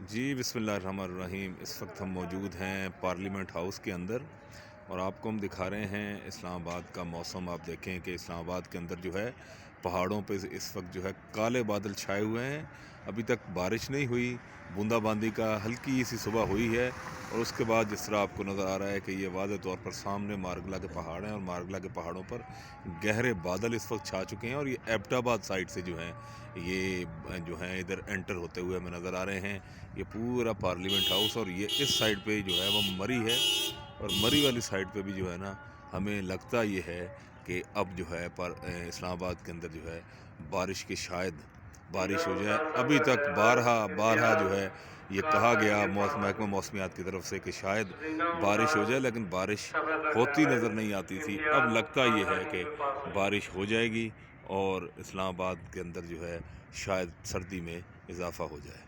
جی बिस्मिल्लाहिर्रहमानिर्रहीम। इस वक्त हम मौजूद हैं पार्लियामेंट हाउस के अंदर और आपको हम दिखा रहे हैं इस्लामाबाद का मौसम। आप देखें कि इस्लामाबाद के अंदर जो है पहाड़ों पे इस वक्त जो है काले बादल छाए हुए हैं। अभी तक बारिश नहीं हुई, बूंदाबांदी का हल्की सी सुबह हुई है और उसके बाद जिस तरह आपको नज़र आ रहा है कि ये वाज़ेह तौर पर सामने मारगला के पहाड़ हैं और मारगला के पहाड़ों पर गहरे बादल इस वक्त छा चुके हैं और ये एबटाबाद साइड से जो हैं ये जो हैं इधर एंटर होते हुए हमें नज़र आ रहे हैं। ये पूरा पार्लियामेंट हाउस और ये इस साइड पे जो है वो मरी है और मरी वाली साइड पे भी जो है ना हमें लगता ये है कि अब जो है पर इस्लामाबाद के अंदर जो है बारिश की शायद बारिश हो जाए। अभी तक बारहा जो है ये कहा गया महकमा मौसमियात की तरफ से कि शायद बारिश हो जाए, लेकिन बारिश होती नज़र नहीं आती थी। अब लगता ये है कि बारिश हो जाएगी और इस्लामाबाद के अंदर जो है शायद सर्दी में इजाफ़ा हो जाए।